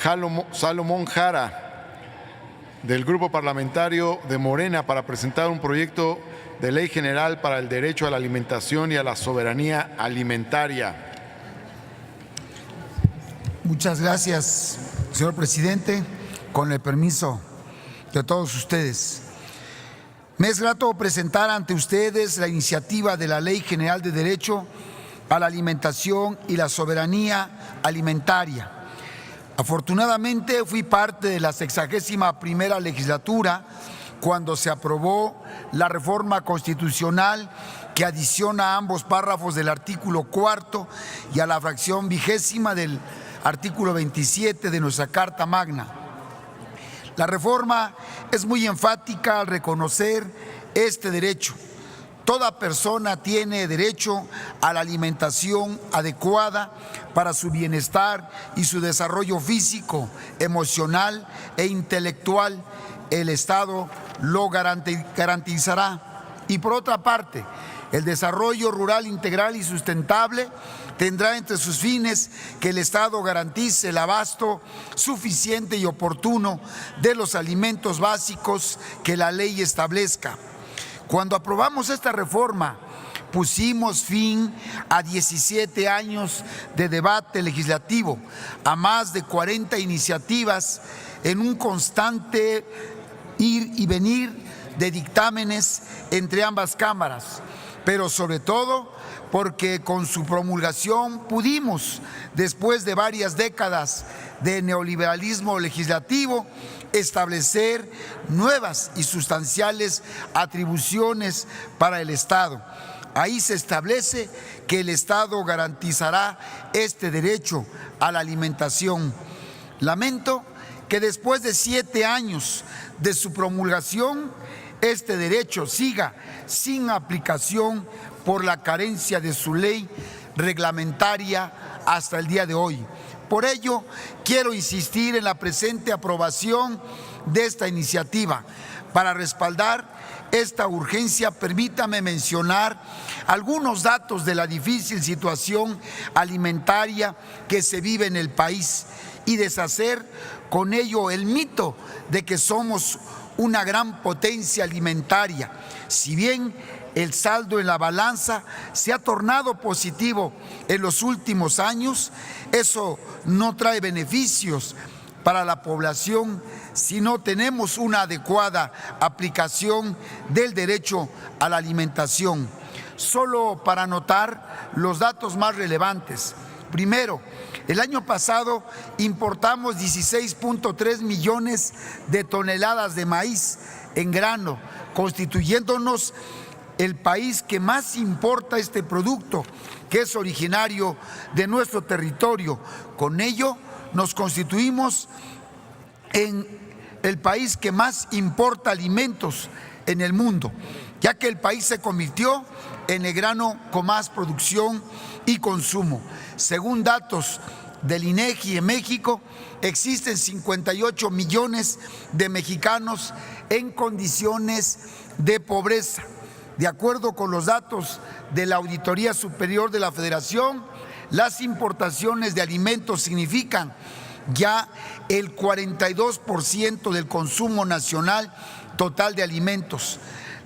Salomón Jara, del Grupo Parlamentario de Morena, para presentar un proyecto de ley general para el derecho a la alimentación y a la soberanía alimentaria. Muchas gracias, señor presidente. Con el permiso de todos ustedes, me es grato presentar ante ustedes la iniciativa de la Ley General de Derecho a la Alimentación y la Soberanía Alimentaria. Afortunadamente fui parte de la 61ª legislatura cuando se aprobó la reforma constitucional que adiciona a ambos párrafos del artículo 4º y a la fracción 20ª del artículo 27 de nuestra Carta Magna. La reforma es muy enfática al reconocer este derecho. Toda persona tiene derecho a la alimentación adecuada para su bienestar y su desarrollo físico, emocional e intelectual. El Estado lo garantizará. Y por otra parte, el desarrollo rural integral y sustentable tendrá entre sus fines que el Estado garantice el abasto suficiente y oportuno de los alimentos básicos que la ley establezca. Cuando aprobamos esta reforma, pusimos fin a 17 años de debate legislativo, a más de 40 iniciativas en un constante ir y venir de dictámenes entre ambas cámaras, pero sobre todo porque con su promulgación pudimos, después de varias décadas de neoliberalismo legislativo, establecer nuevas y sustanciales atribuciones para el Estado. Ahí se establece que el Estado garantizará este derecho a la alimentación. Lamento que después de 7 años de su promulgación, este derecho siga sin aplicación por la carencia de su ley reglamentaria hasta el día de hoy. Por ello, quiero insistir en la presente aprobación de esta iniciativa. Para respaldar esta urgencia, permítame mencionar algunos datos de la difícil situación alimentaria que se vive en el país y deshacer con ello el mito de que somos una gran potencia alimentaria. Si bien el saldo en la balanza se ha tornado positivo en los últimos años, eso no trae beneficios para la población si no tenemos una adecuada aplicación del derecho a la alimentación. Solo para anotar los datos más relevantes. Primero, el año pasado importamos 16.3 millones de toneladas de maíz en grano, constituyéndonos el país que más importa este producto, que es originario de nuestro territorio. Con ello nos constituimos en el país que más importa alimentos en el mundo, ya que el país se convirtió en el grano con más producción y consumo. Según datos del INEGI en México, existen 58 millones de mexicanos en condiciones de pobreza. De acuerdo con los datos de la Auditoría Superior de la Federación, las importaciones de alimentos significan ya el 42% del consumo nacional total de alimentos.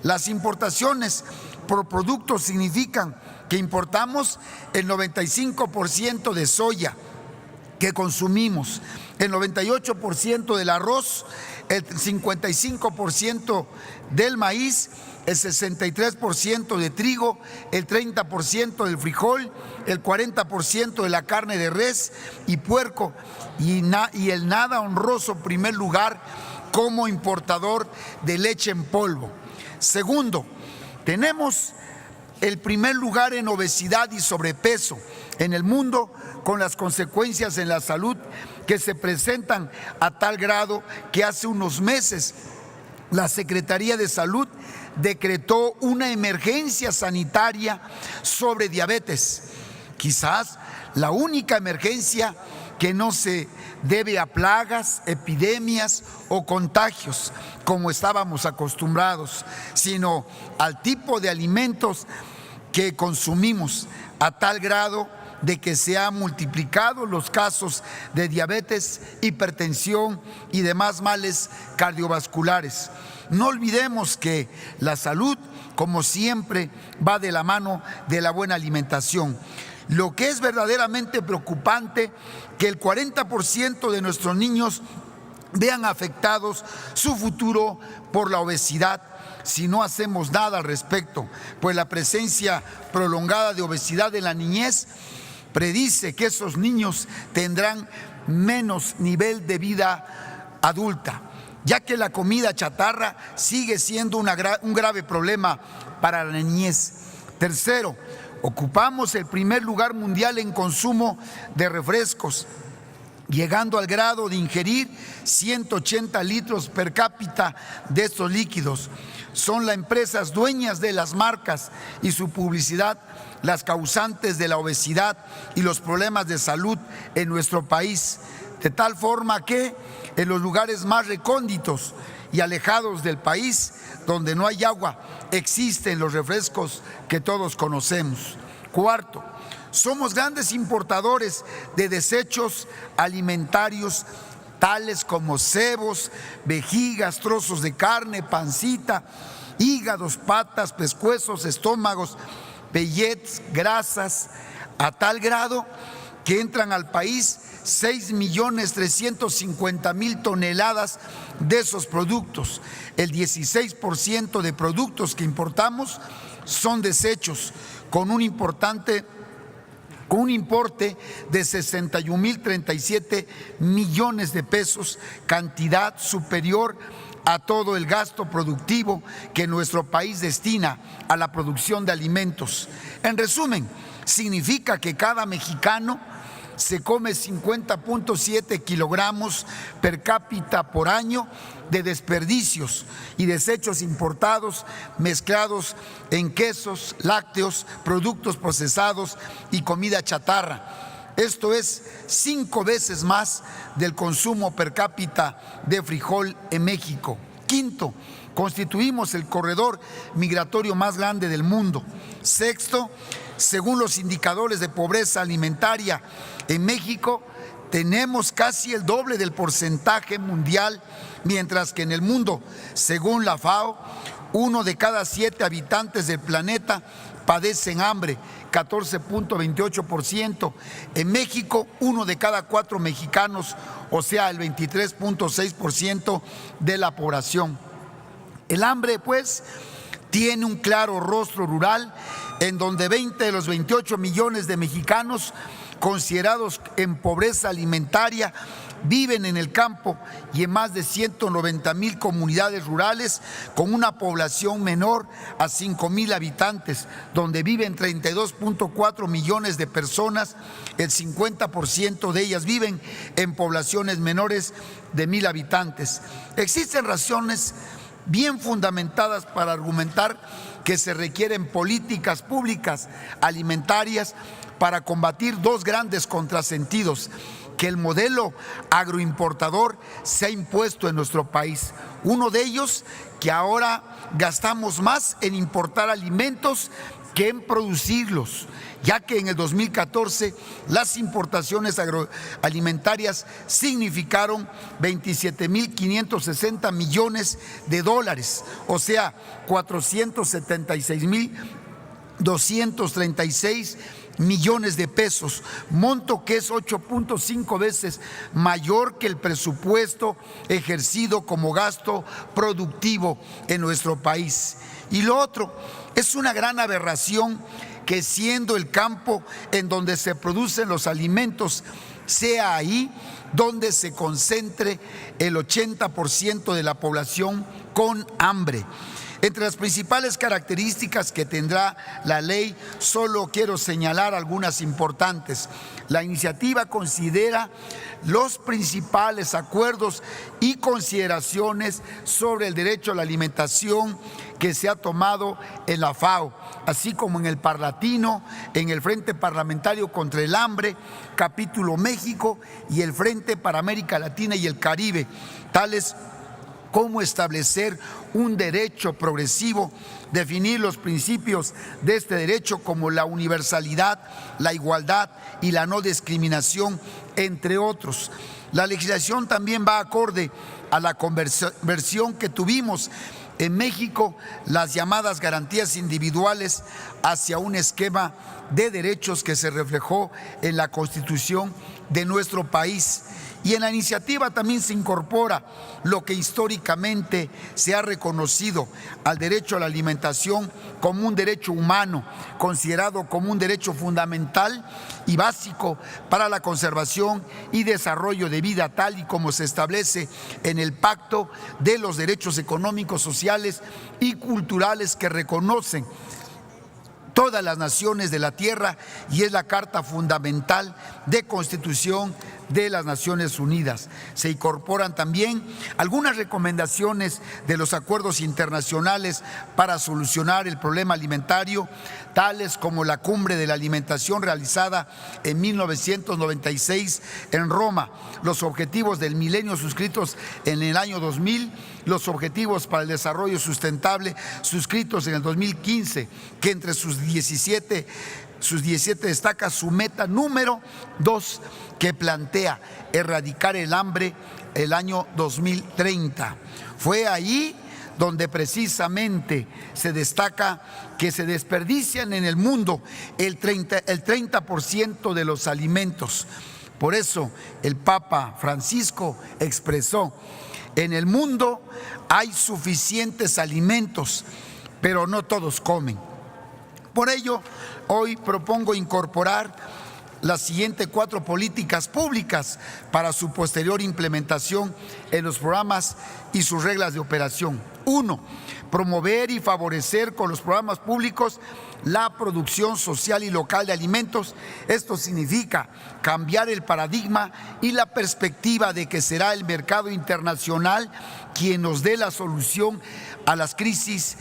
Las importaciones por productos significan que importamos el 95% de soya que consumimos, el 98% del arroz, el 55% del maíz, el 63% de trigo, el 30% del frijol, el 40% de la carne de res y puerco y el nada honroso primer lugar como importador de leche en polvo. Segundo, tenemos el primer lugar en obesidad y sobrepeso en el mundo, con las consecuencias en la salud que se presentan a tal grado que hace unos meses la Secretaría de Salud decretó una emergencia sanitaria sobre diabetes, quizás la única emergencia que no se debe a plagas, epidemias o contagios, como estábamos acostumbrados, sino al tipo de alimentos que consumimos, a tal grado de que se han multiplicado los casos de diabetes, hipertensión y demás males cardiovasculares. No olvidemos que la salud, como siempre, va de la mano de la buena alimentación. Lo que es verdaderamente preocupante, que el 40% de nuestros niños vean afectados su futuro por la obesidad si no hacemos nada al respecto, pues la presencia prolongada de obesidad en la niñez predice que esos niños tendrán menos nivel de vida adulta, ya que la comida chatarra sigue siendo un grave problema para la niñez. Tercero, ocupamos el primer lugar mundial en consumo de refrescos, llegando al grado de ingerir 180 litros per cápita de estos líquidos. Son las empresas dueñas de las marcas y su publicidad las causantes de la obesidad y los problemas de salud en nuestro país, de tal forma que en los lugares más recónditos y alejados del país, donde no hay agua, existen los refrescos que todos conocemos. Cuarto, somos grandes importadores de desechos alimentarios, tales como cebos, vejigas, trozos de carne, pancita, hígados, patas, pescuezos, estómagos, pellets, grasas, a tal grado que entran al país 6.350.000 toneladas de esos productos. El 16% de productos que importamos son desechos, con un importe de 61.037 millones de pesos, cantidad superior a todo el gasto productivo que nuestro país destina a la producción de alimentos. En resumen, significa que cada mexicano se come 50.7 kilogramos per cápita por año de desperdicios y desechos importados mezclados en quesos, lácteos, productos procesados y comida chatarra. Esto es 5 veces más del consumo per cápita de frijol en México. Quinto, constituimos el corredor migratorio más grande del mundo. Sexto, según los indicadores de pobreza alimentaria en México, tenemos casi el doble del porcentaje mundial, mientras que en el mundo, según la FAO, 1 de cada 7 habitantes del planeta padecen hambre, 14.28%. En México, 1 de cada 4 mexicanos, o sea, el 23.6% de la población. El hambre, pues, tiene un claro rostro rural, en donde 20 de los 28 millones de mexicanos considerados en pobreza alimentaria viven en el campo y en más de 190,000 comunidades rurales con una población menor a 5,000 habitantes, donde viven 32.4 millones de personas. El 50% de ellas viven en poblaciones menores de 1,000 habitantes. Existen razones bien fundamentadas para argumentar que se requieren políticas públicas alimentarias para combatir dos grandes contrasentidos que el modelo agroimportador se ha impuesto en nuestro país. Uno de ellos, que ahora gastamos más en importar alimentos que en producirlos, ya que en el 2014 las importaciones agroalimentarias significaron 27.560 millones de dólares, o sea, 476.236 millones de pesos, monto que es 8.5 veces mayor que el presupuesto ejercido como gasto productivo en nuestro país. Y lo otro, es una gran aberración que siendo el campo en donde se producen los alimentos, sea ahí donde se concentre el 80% de la población con hambre. Entre las principales características que tendrá la ley, solo quiero señalar algunas importantes. La iniciativa considera los principales acuerdos y consideraciones sobre el derecho a la alimentación que se ha tomado en la FAO, así como en el Parlatino, en el Frente Parlamentario contra el Hambre, capítulo México, y el Frente para América Latina y el Caribe, tales cómo establecer un derecho progresivo, definir los principios de este derecho como la universalidad, la igualdad y la no discriminación, entre otros. La legislación también va acorde a la conversión que tuvimos en México, las llamadas garantías individuales, hacia un esquema de derechos que se reflejó en la Constitución de nuestro país. Y en la iniciativa también se incorpora lo que históricamente se ha reconocido al derecho a la alimentación como un derecho humano, considerado como un derecho fundamental y básico para la conservación y desarrollo de vida, tal y como se establece en el Pacto de los Derechos Económicos, Sociales y Culturales que reconocen todas las naciones de la tierra, y es la Carta Fundamental de Constitución de las Naciones Unidas. Se incorporan también algunas recomendaciones de los acuerdos internacionales para solucionar el problema alimentario, tales como la Cumbre de la Alimentación realizada en 1996 en Roma, los objetivos del milenio suscritos en el año 2000, los objetivos para el desarrollo sustentable suscritos en el 2015, que entre sus 17 destaca su meta número 2, que plantea erradicar el hambre el año 2030. Fue ahí donde precisamente se destaca que se desperdician en el mundo el 30% de los alimentos. Por eso el Papa Francisco expresó: en el mundo hay suficientes alimentos, pero no todos comen. Por ello, hoy propongo incorporar las siguientes 4 políticas públicas para su posterior implementación en los programas y sus reglas de operación. 1. Promover y favorecer con los programas públicos la producción social y local de alimentos. Esto significa cambiar el paradigma y la perspectiva de que será el mercado internacional quien nos dé la solución a las crisis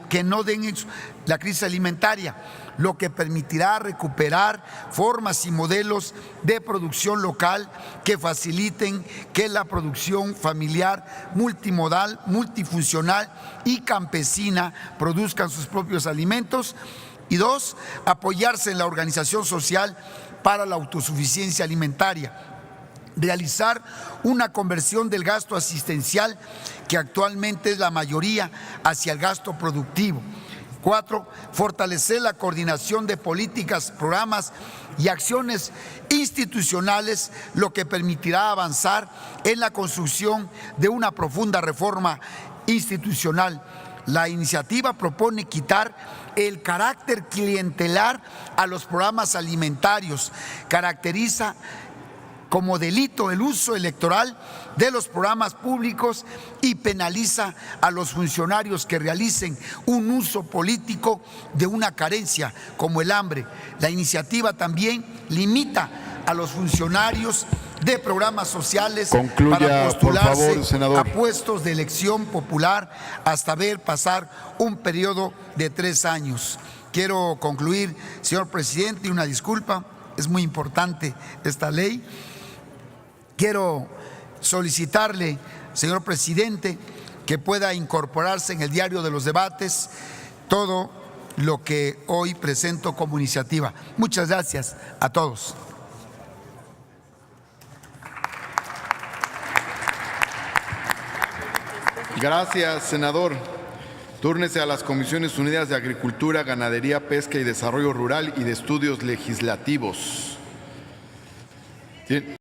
que no den la crisis alimentaria, lo que permitirá recuperar formas y modelos de producción local que faciliten que la producción familiar, multimodal, multifuncional y campesina produzcan sus propios alimentos. Y 2, apoyarse en la organización social para la autosuficiencia alimentaria. Realizar una conversión del gasto asistencial, que actualmente es la mayoría, hacia el gasto productivo. 4, fortalecer la coordinación de políticas, programas y acciones institucionales, lo que permitirá avanzar en la construcción de una profunda reforma institucional. La iniciativa propone quitar el carácter clientelar a los programas alimentarios. Caracteriza como delito el uso electoral de los programas públicos y penaliza a los funcionarios que realicen un uso político de una carencia como el hambre. La iniciativa también limita a los funcionarios de programas sociales para postularse a puestos de elección popular hasta ver pasar un periodo de 3 años. Quiero concluir, señor presidente, y una disculpa, es muy importante esta ley. Quiero solicitarle, señor presidente, que pueda incorporarse en el diario de los debates todo lo que hoy presento como iniciativa. Muchas gracias a todos. Gracias, senador. Túrnese a las Comisiones Unidas de Agricultura, Ganadería, Pesca y Desarrollo Rural y de Estudios Legislativos.